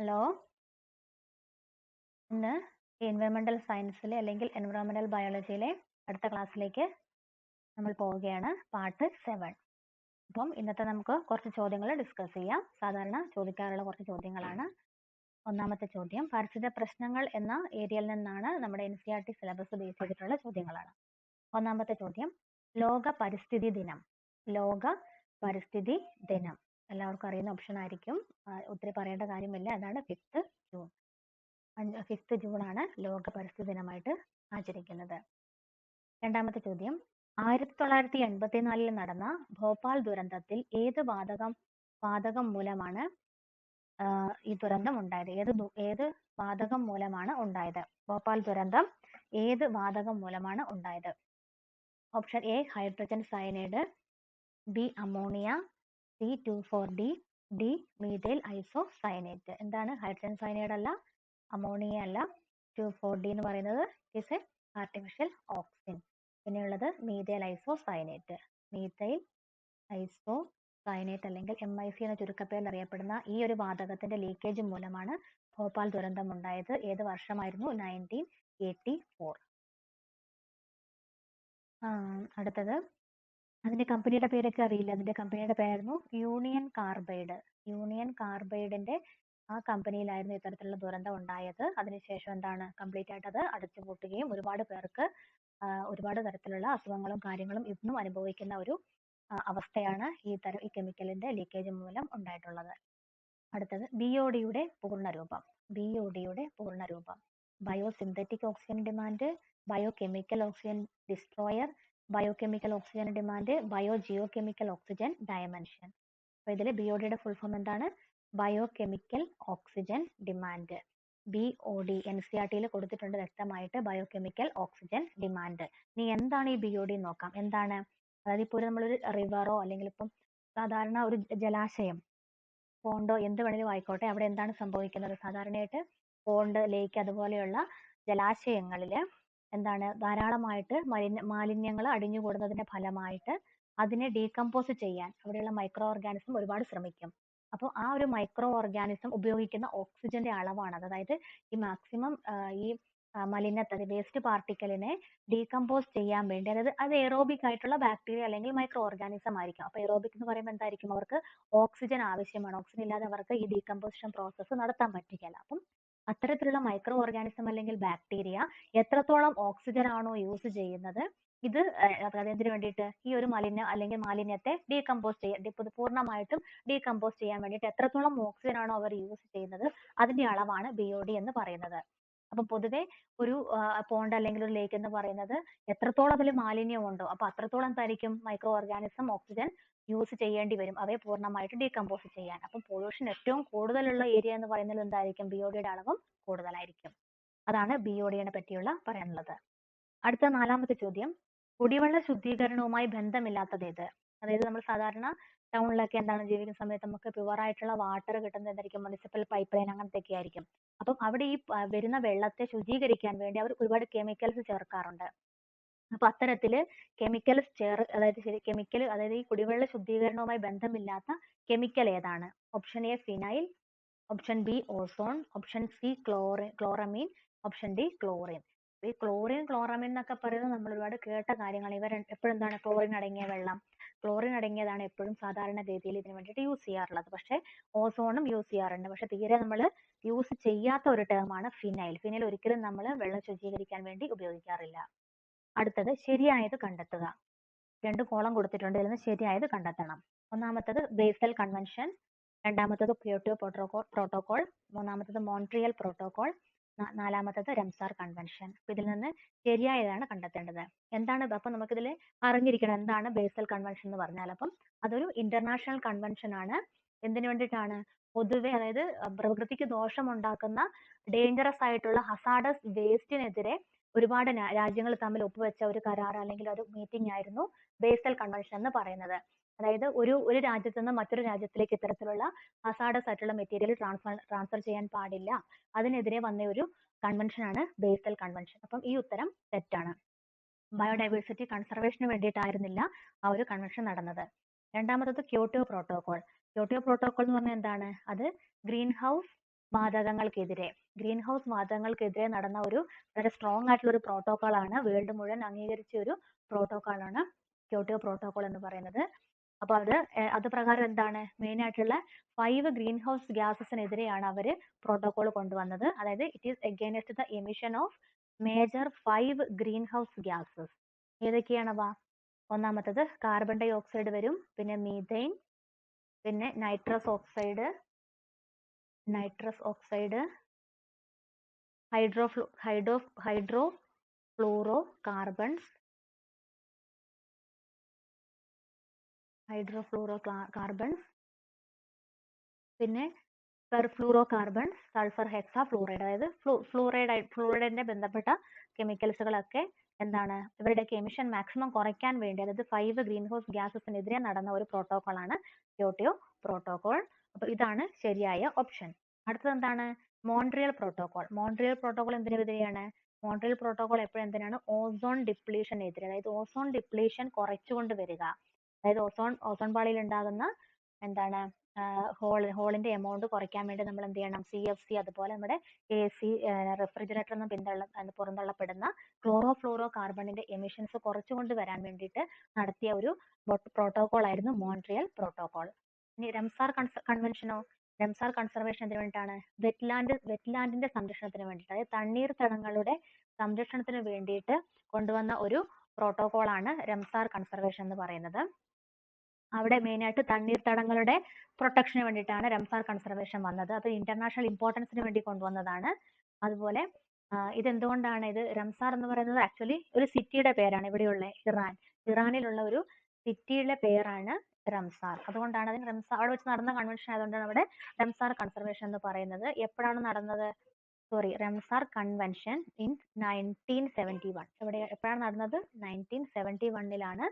Hello, ഇന്ന് എൻവയോൺമെന്റൽ സയൻസിലെ അല്ലെങ്കിൽ എൻവയോൺമെന്റൽ ബയോളജിയിലെ അടുത്ത ക്ലാസ്സിലേക്ക് നമ്മൾ പോവുകയാണ്. പാർട്ട് 7. അപ്പം ഇന്നത്തെ നമുക്ക് കുറച്ച് ചോദ്യങ്ങൾ ഡിസ്കസ് ചെയ്യാം. സാധാരണ ചോദിക്കാറുള്ള കുറച്ച് ചോദ്യങ്ങളാണ്. ഒന്നാമത്തെ ചോദ്യം, പരിസ്ഥിതി പ്രശ്നങ്ങൾ എന്ന ഏരിയയിൽ നിന്നാണ് നമ്മുടെ NCERT സിലബസ് ബേസ് ചെയ്തിട്ടുള്ള ചോദ്യങ്ങളാണ്. ഒന്നാമത്തെ ചോദ്യം, ലോക പരിസ്ഥിതി ദിനം. ലോക പരിസ്ഥിതി ദിനം എല്ലാവർക്കും അറിയുന്ന ഓപ്ഷൻ ആയിരിക്കും, ഒത്തിരി പറയേണ്ട കാര്യമില്ല. അതാണ് 5th ജൂൺ. 5th ജൂൺ ആണ് ലോക പരിസ്ഥിതി ദിനമായിട്ട് ആചരിക്കുന്നത്. രണ്ടാമത്തെ ചോദ്യം, 1984 നടന്ന ഭോപ്പാൽ ദുരന്തത്തിൽ ഏത് വാതകം മൂലമാണ് ഈ ദുരന്തം ഉണ്ടായത്? ഏത് വാതകം മൂലമാണ് ഉണ്ടായത്? ഭോപ്പാൽ ദുരന്തം ഏത് വാതകം മൂലമാണ് ഉണ്ടായത്? Option A hydrogen cyanide, B ammonia, C 2,4-D, D methyl isocyanate. എന്താണ് ഹൈഡ്രജൻ സയനൈഡ്? അല്ല, അമോണിയ അല്ല. 2,4-D എന്ന് പറയുന്നത് ഇസ് എ ആർട്ടിഫിഷ്യൽ ഓക്സിജൻ. പിന്നെയുള്ളത് മീഥൈൽ ഐസോസയനേറ്റ്. മീഥൈൽ ഐസോസയനേറ്റ് അല്ലെങ്കിൽ MIC എന്ന ചുരുക്കപ്പേരിൽ അറിയപ്പെടുന്ന ഈ ഒരു വാതകത്തിന്റെ ലീക്കേജ് മൂലമാണ് ഭോപ്പാൽ ദുരന്തം ഉണ്ടായത്. ഏത് വർഷമായിരുന്നു? 1984. അടുത്തത്, അതിന്റെ കമ്പനിയുടെ പേരൊക്കെ അറിയില്ല. അതിന്റെ കമ്പനിയുടെ പേരായിരുന്നു യൂണിയൻ കാർബൈഡ്. യൂണിയൻ കാർബൈഡിന്റെ ആ കമ്പനിയിലായിരുന്നു ഇത്തരത്തിലുള്ള ദുരന്തം ഉണ്ടായത്. അതിനുശേഷം എന്താണ്, കംപ്ലീറ്റ് ആയിട്ട് അത് അടച്ചുപൂട്ടുകയും ഒരുപാട് പേർക്ക് ഒരുപാട് തരത്തിലുള്ള അസുഖങ്ങളും കാര്യങ്ങളും ഇന്നും അനുഭവിക്കുന്ന ഒരു അവസ്ഥയാണ് ഈ കെമിക്കലിന്റെ ലീക്കേജ് മൂലം ഉണ്ടായിട്ടുള്ളത്. അടുത്തത്, BOD-യുടെ പൂർണ്ണരൂപം. BOD-യുടെ പൂർണ്ണരൂപം: biosynthetic oxygen demand, biochemical oxygen destroyer, biochemical oxygen demand, geo chemical oxygen dimension. അപ്പൊ ഇതിൽ BOD-യുടെ ഫുൾ ഫോം എന്താണ്? Biochemical oxygen demand. BOD NCERT-യിൽ കൊടുത്തിട്ടുണ്ട് വ്യക്തമായിട്ട്, ബയോകെമിക്കൽ ഓക്സിജൻ ഡിമാൻഡ്. ഇനി എന്താണ് ഈ BOD നോക്കാം. എന്താണ്? അതായത് ഇപ്പോൾ നമ്മളൊരു റിവറോ അല്ലെങ്കിൽ ഇപ്പം സാധാരണ ഒരു ജലാശയം, പോണ്ടോ, എന്ത് വേണമെങ്കിലും ആയിക്കോട്ടെ, അവിടെ എന്താണ് സംഭവിക്കുന്നത്? സാധാരണയായിട്ട് പോണ്ട്, ലേക്ക് അതുപോലെയുള്ള ജലാശയങ്ങളില് എന്താണ്, ധാരാളമായിട്ട് മാലിന്യങ്ങൾ അടിഞ്ഞുകൂടുന്നതിന്റെ ഫലമായിട്ട് അതിനെ ഡീകമ്പോസ് ചെയ്യാൻ അവിടെയുള്ള മൈക്രോ ഓർഗാനിസം ഒരുപാട് ശ്രമിക്കും. അപ്പോൾ ആ ഒരു മൈക്രോ ഓർഗാനിസം ഉപയോഗിക്കുന്ന ഓക്സിജന്റെ അളവാണ്, അതായത് ഈ മാക്സിമം ഈ മലിനത്തെ, വേസ്റ്റ് പാർട്ടിക്കലിനെ ഡീകമ്പോസ് ചെയ്യാൻ വേണ്ടി, അതായത് അത് എയറോബിക് ആയിട്ടുള്ള ബാക്ടീരിയ അല്ലെങ്കിൽ മൈക്രോ ഓർഗാനിസം ആയിരിക്കും. അപ്പൊ എയറോബിക് എന്ന് പറയുമ്പോൾ എന്തായിരിക്കും? അവർക്ക് ഓക്സിജൻ ആവശ്യമാണ്. ഓക്സിജൻ ഇല്ലാതെ അവർക്ക് ഈ ഡീകമ്പോസിഷൻ പ്രോസസ്സ് നടത്താൻ പറ്റില്ല. അപ്പം അത്തരത്തിലുള്ള മൈക്രോ ഓർഗാനിസം അല്ലെങ്കിൽ ബാക്ടീരിയ എത്രത്തോളം ഓക്സിജൻ ആണോ യൂസ് ചെയ്യുന്നത്, ഇത് അതിന് വേണ്ടിയിട്ട് ഈ ഒരു മാലിന്യത്തെ ഡീകമ്പോസ് ചെയ്യാൻ, പൂർണ്ണമായിട്ടും ഡീകമ്പോസ് ചെയ്യാൻ വേണ്ടിയിട്ട് എത്രത്തോളം ഓക്സിജൻ ആണോ അവർ യൂസ് ചെയ്യുന്നത്, അതിന്റെ അളവാണ് BOD എന്ന് പറയുന്നത്. അപ്പൊ പൊതുവെ ഒരു പോണ്ട് അല്ലെങ്കിൽ ഒരു ലേക്ക് എന്ന് പറയുന്നത് എത്രത്തോളം അതിൽ മാലിന്യം ഉണ്ടോ, അപ്പൊ അത്രത്തോളം എന്തായിരിക്കും മൈക്രോ ഓർഗാനിസം ഓക്സിജൻ യൂസ് ചെയ്യേണ്ടി വരും അവയെ പൂർണ്ണമായിട്ട് ഡീകമ്പോസ് ചെയ്യാൻ. അപ്പം പൊല്യൂഷൻ ഏറ്റവും കൂടുതലുള്ള ഏരിയ എന്ന് പറയുന്നത് എന്തായിരിക്കും? BOD-യുടെ അളവും കൂടുതലായിരിക്കും. അതാണ് BOD-യെ പറ്റിയുള്ള പറയാനുള്ളത്. അടുത്ത 4ാമത്തെ ചോദ്യം, കുടിവെള്ള ശുദ്ധീകരണവുമായി ബന്ധമില്ലാത്തത് ഏത്? അതായത് നമ്മൾ സാധാരണ ടൗണിലൊക്കെ എന്താണ് ജീവിക്കുന്ന സമയത്ത് നമുക്ക് പ്യുവർ ആയിട്ടുള്ള വാട്ടർ കിട്ടുന്നത് എന്തായിരിക്കും? മുനിസിപ്പൽ പൈപ്പ് ലൈൻ അങ്ങനത്തെ ഒക്കെ ആയിരിക്കും. അപ്പം അവിടെ ഈ വരുന്ന വെള്ളത്തെ ശുചീകരിക്കാൻ വേണ്ടി അവർ ഒരുപാട് കെമിക്കൽസ് ചേർക്കാറുണ്ട്. അപ്പൊ അത്തരത്തില് കെമിക്കൽസ് അതായത് ഈ കുടിവെള്ള ശുദ്ധീകരണവുമായി ബന്ധമില്ലാത്ത കെമിക്കൽ ഏതാണ്? Option A phenyl, option B ozone, option C chloramine, option D chlorine. ഈ ക്ലോറമീൻ എന്നൊക്കെ പറയുന്നത് നമ്മൾ ഒരുപാട് കേട്ട കാര്യങ്ങളാണ്. ഇവർ എപ്പോഴും എന്താണ്, ക്ലോറിൻ അടങ്ങിയതാണ് എപ്പോഴും സാധാരണ രീതിയിൽ ഇതിനു വേണ്ടിയിട്ട് യൂസ് ചെയ്യാറുള്ളത്. പക്ഷെ ഓസോണും യൂസ് ചെയ്യാറുണ്ട്. പക്ഷെ തീരെ നമ്മൾ യൂസ് ചെയ്യാത്ത ഒരു ടേമാണ് ഫിനൈൽ. ഫിനൈൽ ഒരിക്കലും നമ്മൾ വെള്ളം ശുചീകരിക്കാൻ വേണ്ടി ഉപയോഗിക്കാറില്ല. അടുത്തത്, ശരിയായത് കണ്ടെത്തുക. 2 കോളം കൊടുത്തിട്ടുണ്ട്, ഇതിൽ നിന്ന് ശരിയായത് കണ്ടെത്തണം. ഒന്നാമത്തത് ബേസൽ കൺവെൻഷൻ, രണ്ടാമത്തത് ക്യോട്ടോ പ്രോട്ടോകോൾ, മൂന്നാമത്തത് മോൺട്രിയൽ പ്രോട്ടോകോൾ, 4ാമത്തത് റംസാർ കൺവെൻഷൻ. ഇതിൽ നിന്ന് ശരിയായതാണ് കണ്ടെത്തേണ്ടത്. എന്താണ്? അപ്പൊ നമുക്കിതിൽ അറിഞ്ഞിരിക്കണം എന്താണ് ബേസൽ കൺവെൻഷൻ എന്ന് പറഞ്ഞാൽ. അപ്പം അതൊരു ഇന്റർനാഷണൽ കൺവെൻഷൻ ആണ്. എന്തിനു വേണ്ടിയിട്ടാണ്? പൊതുവെ, അതായത് പ്രകൃതിക്ക് ദോഷമുണ്ടാക്കുന്ന ഡേഞ്ചറസ് ആയിട്ടുള്ള ഹസാഡസ് വേസ്റ്റിനെതിരെ ഒരുപാട് രാജ്യങ്ങൾ തമ്മിൽ ഒപ്പുവെച്ച ഒരു കരാർ അല്ലെങ്കിൽ ഒരു മീറ്റിംഗ് ആയിരുന്നു ബേസൽ കൺവെൻഷൻ എന്ന് പറയുന്നത്. അതായത് ഒരു രാജ്യത്ത് നിന്ന് മറ്റൊരു രാജ്യത്തിലേക്ക് ഇത്തരത്തിലുള്ള ഹസാഡസ് ആയിട്ടുള്ള മെറ്റീരിയൽ ട്രാൻസ്ഫർ ചെയ്യാൻ പാടില്ല. അതിനെതിരെ വന്ന ഒരു കൺവെൻഷൻ ആണ് ബേസൽ കൺവെൻഷൻ. അപ്പം ഈ ഉത്തരം തെറ്റാണ്. ബയോഡൈവേഴ്സിറ്റി കൺസർവേഷന് വേണ്ടിയിട്ടായിരുന്നില്ല ആ ഒരു കൺവെൻഷൻ നടന്നത്. രണ്ടാമത്തത് ക്യോട്ടോ പ്രോട്ടോകോൾ. ക്യോട്ടോ പ്രോട്ടോകോൾ എന്ന് പറഞ്ഞാൽ എന്താണ്? അത് ഗ്രീൻ ഹൗസ് വാതകങ്ങൾക്കെതിരെ നടന്ന ഒരു വളരെ സ്ട്രോങ് ആയിട്ടുള്ള ഒരു പ്രോട്ടോകോൾ ആണ്, വേൾഡ് മുഴുവൻ അംഗീകരിച്ച ഒരു പ്രോട്ടോകോൾ ആണ് ക്യോട്ടോ പ്രോട്ടോകോൾ എന്ന് പറയുന്നത്. അപ്പൊ അത് പ്രകാരം എന്താണ് മെയിൻ ആയിട്ടുള്ള 5 ഗ്രീൻ ഹൗസ് ഗ്യാസസിനെതിരെയാണ് അവര് പ്രോട്ടോകോൾ കൊണ്ടുവന്നത്. അതായത് it is against the emission of major 5 green house gases. ഏതൊക്കെയാണവ? ഒന്നാമത്തത് കാർബൺ ഡൈ ഓക്സൈഡ് വരും, പിന്നെ മീഥെയിൻ, പിന്നെ nitrous oxide, hydrofluorocarbons, പിന്നെ perfluorocarbon, sulphur hexafluoride. അതായത് ഫ്ലൂറൈഡിന്റെ ബന്ധപ്പെട്ട കെമിക്കൽസുകളൊക്കെ എന്താണ് ഇവരുടെയൊക്കെ എമിഷൻ മാക്സിമം കുറയ്ക്കാൻ വേണ്ടി, അതായത് 5 ഗ്രീൻ ഹൗസ് ഗ്യാസസിനെതിരെ നടന്ന ഒരു പ്രോട്ടോകോൾ ആണ് ക്യോട്ടോ പ്രോട്ടോകോൾ. അപ്പൊ ഇതാണ് ശരിയായ ഓപ്ഷൻ. അടുത്തത് എന്താണ്? മോൺട്രിയൽ പ്രോട്ടോകോൾ എന്തിനെതിരെയാണ്? മോൺട്രിയൽ പ്രോട്ടോകോൾ എപ്പോഴും എന്തിനാണ്? ഓസോൺ ഡിപ്ലീഷനെതിരെ, അതായത് ഓസോൺ ഡിപ്ലീഷൻ കുറച്ചുകൊണ്ട് വരിക, അതായത് ഓസോൺ പാളിയിൽ ഉണ്ടാകുന്ന എന്താണ് ഹോളിന്റെ എമൗണ്ട് കുറയ്ക്കാൻ വേണ്ടി നമ്മൾ എന്ത് ചെയ്യണം? CFC, അതുപോലെ നമ്മുടെ AC, റെഫ്രിജറേറ്റർ എന്ന് പുറന്തള്ളപ്പെടുന്ന ക്ലോറോ ഫ്ലൂറോ കാർബണിന്റെ എമിഷൻസ് കുറച്ചുകൊണ്ട് വരാൻ വേണ്ടിയിട്ട് നടത്തിയ ഒരു പ്രോട്ടോകോൾ ആയിരുന്നു മോൺട്രിയൽ പ്രോട്ടോകോൾ. ഇനി റംസാർ കൺവെൻഷനോ? റംസാർ കൺസർവേഷൻ എന്തിനു വേണ്ടിയിട്ടാണ്? വെറ്റ്ലാൻഡിന്റെ സംരക്ഷണത്തിന് വേണ്ടിയിട്ട്, അതായത് തണ്ണീർത്തടങ്ങളുടെ സംരക്ഷണത്തിന് വേണ്ടിയിട്ട് കൊണ്ടുവന്ന ഒരു പ്രോട്ടോകോൾ ആണ് റംസാർ കൺസർവേഷൻ എന്ന് പറയുന്നത്. അവിടെ മെയിൻ ആയിട്ട് തണ്ണീർത്തടങ്ങളുടെ പ്രൊട്ടക്ഷന് വേണ്ടിയിട്ടാണ് റംസാർ കൺസർവേഷൻ വന്നത്. അത് ഇന്റർനാഷണൽ ഇമ്പോർട്ടൻസിന് വേണ്ടി കൊണ്ടുവന്നതാണ്. അതുപോലെ ഇതെന്തുകൊണ്ടാണ് ഇത് റംസാർ എന്ന് പറയുന്നത്? ആക്ച്വലി ഒരു സിറ്റിയുടെ പേരാണ്. ഇവിടെയുള്ള ഇറാനിലുള്ള ഒരു സിറ്റിയുടെ പേരാണ് റംസാർ. അതുകൊണ്ടാണ് അതിന് റംസാർ, അവിടെ വെച്ച് നടന്ന കൺവെൻഷൻ ആയതുകൊണ്ടാണ് അവിടെ റംസാർ കൺസർവേഷൻ എന്ന് പറയുന്നത്. എപ്പോഴാണ് നടന്നത്? Ramsar convention in 1971. എപ്പോഴാണ് നടന്നത്? 1971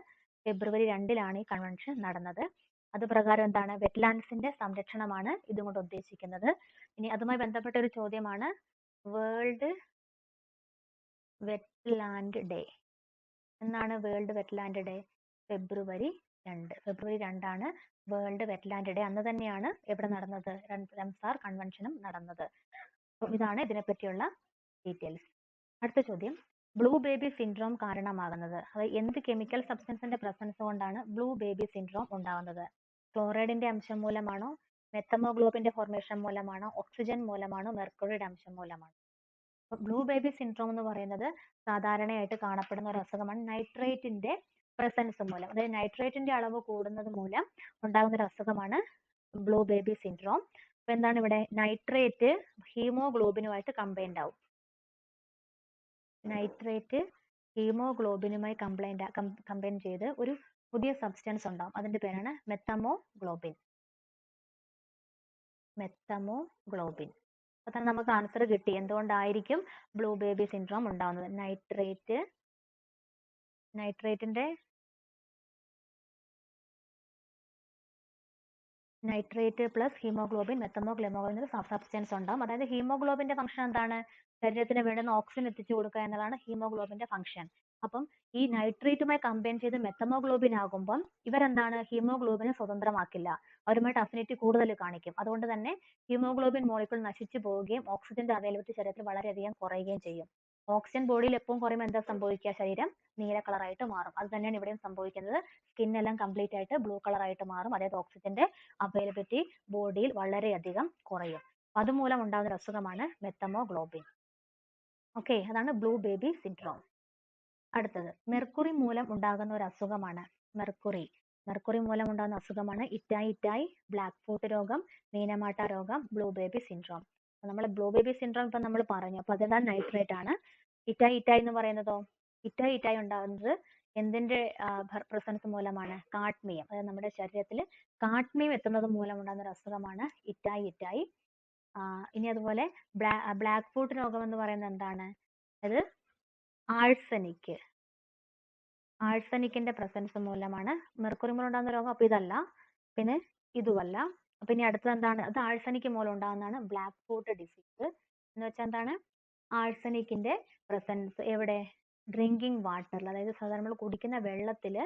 ഫെബ്രുവരി 2 ഈ കൺവെൻഷൻ നടന്നത്. അത് പ്രകാരം എന്താണ്? വെറ്റ്ലാൻഡ്സിന്റെ സംരക്ഷണമാണ് ഇതുകൊണ്ട് ഉദ്ദേശിക്കുന്നത്. ഇനി അതുമായി ബന്ധപ്പെട്ട ഒരു ചോദ്യമാണ് വേൾഡ് വെറ്റ്ലാൻഡ് ഡേ. എന്നാണ് വേൾഡ് വെറ്റ്ലാൻഡ് ഡേ? ഫെബ്രുവരി 2 വേൾഡ് വെറ്റ്ലാൻഡ് ഡേ. അന്ന് തന്നെയാണ് എവിടെ നടന്നത്? റംസാർ കൺവെൻഷനും നടന്നത്. ഇതാണ് ഇതിനെപ്പറ്റിയുള്ള ഡീറ്റെയിൽസ്. അടുത്ത ചോദ്യം, ബ്ലൂ ബേബി സിൻഡ്രോം കാരണമാകുന്നത്, അതായത് എന്ത് കെമിക്കൽ സബ്സ്റ്റൻസിന്റെ പ്രസൻസ് കൊണ്ടാണ് ബ്ലൂ ബേബി സിൻഡ്രോം ഉണ്ടാകുന്നത്? ക്ലോറൈഡിന്റെ അംശം മൂലമാണോ? മെത്തമോഗ്ലോബിന്റെ ഫോർമേഷൻ മൂലമാണോ? ഓക്സിജൻ മൂലമാണോ? മെർക്കുറിയുടെ അംശം മൂലമാണോ? ബ്ലൂ ബേബി സിൻഡ്രോം എന്ന് പറയുന്നത് സാധാരണയായിട്ട് കാണപ്പെടുന്ന ഒരു അസുഖമാണ്. നൈട്രേറ്റിന്റെ പ്രസൻസ് മൂലം, അതായത് നൈട്രേറ്റിന്റെ അളവ് കൂടുന്നത് മൂലം ഉണ്ടാകുന്ന ഒരു അസുഖമാണ് ബ്ലൂ ബേബി സിൻഡ്രോം. അപ്പൊ എന്താണ് ഇവിടെ? നൈട്രേറ്റ് ഹീമോഗ്ലോബിനുമായിട്ട് കമ്പൈൻഡ് ആവും. നൈട്രേറ്റ് ഹീമോഗ്ലോബിനുമായി കമ്പൈൻ ചെയ്ത് ഒരു പുതിയ സബ്സ്റ്റൻസ് ഉണ്ടാവും. അതിന്റെ പേരാണ് മെത്തമോഗ്ലോബിൻ. അപ്പൊ തന്നെ നമുക്ക് ആൻസർ കിട്ടി. എന്തുകൊണ്ടായിരിക്കും ബ്ലൂ ബേബി സിൻഡ്രോം ഉണ്ടാവുന്നത്? Nitrate plus haemoglobin, methaemoglobin substance ഉണ്ടാവും. അതായത് ഹീമോഗ്ലോബിന്റെ ഫംഗ്ഷൻ എന്താണ്? ശരീരത്തിന് വേണ്ടുന്ന ഓക്സിജൻ എത്തിച്ചു കൊടുക്കുക എന്നതാണ് ഹീമോഗ്ലോബിന്റെ ഫംഗ്ഷൻ. അപ്പം ഈ നൈട്രേറ്റുമായി കമ്പൈൻ ചെയ്ത് മെത്തമോഗ്ലോബിൻ ആകുമ്പം ഇവരെന്താണ്? ഹീമോഗ്ലോബിനെ സ്വതന്ത്രമാക്കില്ല, അവരുമായിട്ട് അഫിനിറ്റി കൂടുതൽ കാണിക്കും. അതുകൊണ്ട് തന്നെ ഹീമോഗ്ലോബിൻ മോളിക്യൂൾ നശിച്ചു പോവുകയും ഓക്സിജന്റെ അവൈലബിലിറ്റി ശരീരത്തിൽ വളരെയധികം കുറയുകയും ചെയ്യും. ഓക്സിജൻ ബോഡിയിൽ എപ്പോഴും കുറയുമ്പോൾ എന്താ സംഭവിക്കുക? ശരീരം നീല കളറായിട്ട് മാറും. അത് തന്നെയാണ് ഇവിടെയും സംഭവിക്കുന്നത്. സ്കിൻ എല്ലാം കംപ്ലീറ്റ് ആയിട്ട് ബ്ലൂ കളറായിട്ട് മാറും. അതായത് ഓക്സിജന്റെ അവൈലബിലിറ്റി ബോഡിയിൽ വളരെയധികം കുറയും. അതുമൂലം ഉണ്ടാകുന്ന ഒരു അസുഖമാണ് മെത്തമോഗ്ലോബിൻ. ഓക്കെ, അതാണ് ബ്ലൂ ബേബി സിൻഡ്രോം. അടുത്തത് മെർക്കുറി മൂലം ഉണ്ടാകുന്ന ഒരു അസുഖമാണ്. മെർക്കുറി മൂലം ഉണ്ടാകുന്ന അസുഖമാണ് ഇറ്റായി ബ്ലാക്ക് ഫുട്ട് രോഗം, മീനമാട്ട രോഗം, ബ്ലൂ ബേബി സിൻഡ്രോം. നമ്മൾ ബ്ലൂ ബേബി സിൻഡ്രോം ഇപ്പൊ നമ്മൾ പറഞ്ഞു. അപ്പൊ അതെന്താണ്? നൈട്രേറ്റ് ആണ്. ഇറ്റായി എന്ന് പറയുന്നതോ? ഇറ്റായി ഉണ്ടാകുന്നത് എന്തിന്റെ പ്രസൻസ് മൂലമാണ്? കാഡ്മിയം. അതായത് നമ്മുടെ ശരീരത്തിൽ കാഡ്മിയം എത്തുന്നത് മൂലം ഉണ്ടാകുന്ന ഒരു അസുഖമാണ് ഇറ്റായി. ഇനി അതുപോലെ ബ്ലാക്ക് ഫുട്ട് രോഗം എന്ന് പറയുന്നത് എന്താണ്? അത് ആഴ്സനിക്കിന്റെ പ്രസൻസ് മൂലമാണ് മെർക്കുറി മൂലം ഉണ്ടാകുന്ന രോഗം. അപ്പൊ ഇതല്ല, പിന്നെ ഇതുമല്ല. അപ്പൊ ഇനി അടുത്തത് എന്താണ്? അത് ആഴ്സനിക് മൂലം ഉണ്ടാകുന്നതാണ് ബ്ലാക്ക് ഫുട്ട് ഡിസീസ്. എന്ന് വെച്ചാൽ എന്താണ്? ആഴ്സനിക്കിന്റെ പ്രസൻസ് എവിടെ? ഡ്രിങ്കിങ് വാട്ടറിൽ, അതായത് സാധാരണ നമ്മൾ കുടിക്കുന്ന വെള്ളത്തിൽ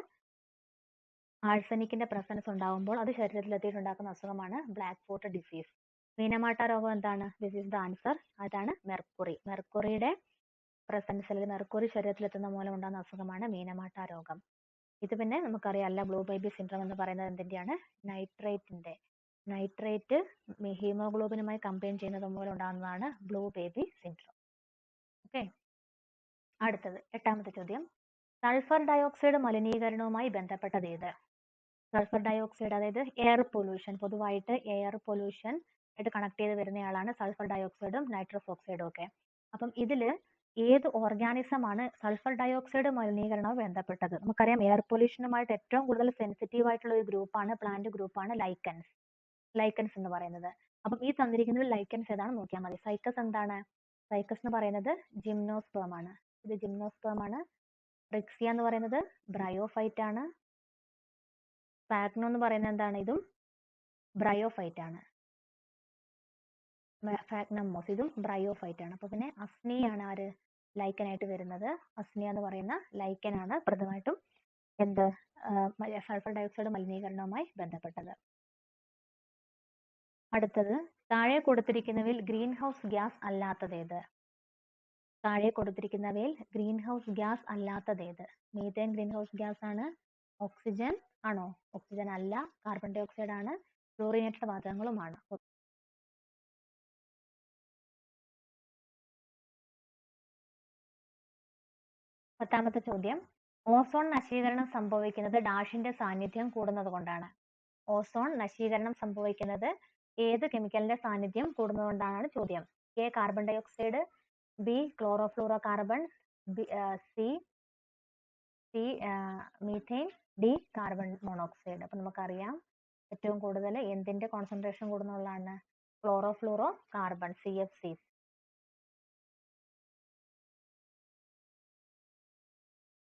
ആഴ്സനിക്കിന്റെ പ്രസൻസ് ഉണ്ടാകുമ്പോൾ അത് ശരീരത്തിൽ എത്തിയിട്ടുണ്ടാക്കുന്ന അസുഖമാണ് ബ്ലാക്ക് ഫുട്ട് ഡിസീസ്. മീനമാട്ട രോഗം എന്താണ്? This is the answer. അതാണ് മെർക്കുറി. മെർക്കുറിയുടെ പ്രസൻസ് അല്ലെങ്കിൽ മെർക്കുറി ശരീരത്തിലെത്തുന്ന മൂലം ഉണ്ടാകുന്ന അസുഖമാണ് മീനമാട്ട രോഗം. ഇത് പിന്നെ നമുക്കറിയാമല്ല, ബ്ലൂ ബേബി സിൻഡ്രോം എന്ന് പറയുന്നത് എന്തിന്റെയാണ്? നൈട്രേറ്റ് ഹീമോഗ്ലോബിനുമായി കമ്പൈൻ ചെയ്യുന്നത് മൂലം ഉണ്ടാകുന്നതാണ് ബ്ലൂ ബേബി സിൻഡ്രോം. ഓക്കെ, അടുത്തത് 8ാമത്തെ ചോദ്യം. സൾഫർ ഡയോക്സൈഡ് മലിനീകരണവുമായി ബന്ധപ്പെട്ടത് ഏത്? സൾഫർ ഡയോക്സൈഡ് അതായത് എയർ പൊല്യൂഷൻ, പൊതുവായിട്ട് എയർ പൊല്യൂഷൻ ആയിട്ട് കണക്ട് ചെയ്ത് വരുന്നയാളാണ് സൾഫർ ഡയോക്സൈഡും നൈട്രസ് ഓക്സൈഡും ഒക്കെ. അപ്പം ഇതില് ഏത് ഓർഗാനിസം ആണ് സൾഫർ ഡയോക്സൈഡ് മലിനീകരണവുമായി ബന്ധപ്പെട്ടത്? നമുക്കറിയാം എയർ പൊല്യൂഷനുമായിട്ട് ഏറ്റവും കൂടുതൽ സെൻസിറ്റീവ് ആയിട്ടുള്ള ഒരു ഗ്രൂപ്പാണ്, പ്ലാന്റ് ഗ്രൂപ്പാണ് ലൈക്കൻസ് എന്ന് പറയുന്നത്. അപ്പം ഈ തന്നിരിക്കുന്നത് ലൈക്കൻസ് ഏതാണ് നോക്കിയാൽ മതി. സൈക്കസ് എന്താണ്? സൈക്കസ് എന്ന് പറയുന്നത് ജിംനോസ്പേം ആണ്. ഇത് ജിംനോസ്പേം ആണ്. റിക്സിയ എന്ന് പറയുന്നത് ബ്രയോഫൈറ്റ് ആണ്. സ്പാഗ്നോ എന്ന് പറയുന്നത് എന്താണ്? ഇതും ബ്രയോഫൈറ്റ് ആണ്. ഫാഗ്നമോസ് ഇതും ബ്രയോഫൈറ്റ് ആണ്. അപ്പൊ പിന്നെ അസ്നിയാണ് ആര് ലൈക്കനായിട്ട് വരുന്നത്? അസ്നിയ എന്ന് പറയുന്ന ലൈക്കനാണ് പ്രധാനമായിട്ടും എന്ത് സൾഫർ ഡയോക്സൈഡ് മലിനീകരണവുമായി ബന്ധപ്പെട്ടത്. അടുത്തത്, താഴെ കൊടുത്തിരിക്കുന്നവയിൽ ഗ്രീൻ ഹൗസ് ഗ്യാസ് അല്ലാത്തതേത്? താഴെ കൊടുത്തിരിക്കുന്നവയിൽ ഗ്രീൻ ഹൗസ് ഗ്യാസ് അല്ലാത്തതേത്? മീഥേൻ ഗ്രീൻ ഹൗസ് ഗ്യാസ് ആണ്. ഓക്സിജൻ ആണോ? ഓക്സിജൻ അല്ല. കാർബൺ ഡൈ ഓക്സൈഡ് ആണ്. ഫ്ലോറിനേറ്റഡ് വാതകങ്ങളുമാണ്. 10ാമത്തെ ചോദ്യം. ഓസോൺ നശീകരണം സംഭവിക്കുന്നത് ഡാഷിന്റെ സാന്നിധ്യം കൂടുന്നത് കൊണ്ടാണ്. ഓസോൺ നശീകരണം സംഭവിക്കുന്നത് ഏത് കെമിക്കലിന്റെ സാന്നിധ്യം കൂടുന്നതുകൊണ്ടാണ് ചോദ്യം. A carbon dioxide, B chlorofluorocarbon, C methane, D carbon monoxide. അപ്പൊ നമുക്കറിയാം ഏറ്റവും കൂടുതൽ എന്തിന്റെ കോൺസെൻട്രേഷൻ കൂടുന്നതാണ്? Chlorofluorocarbon, CFC.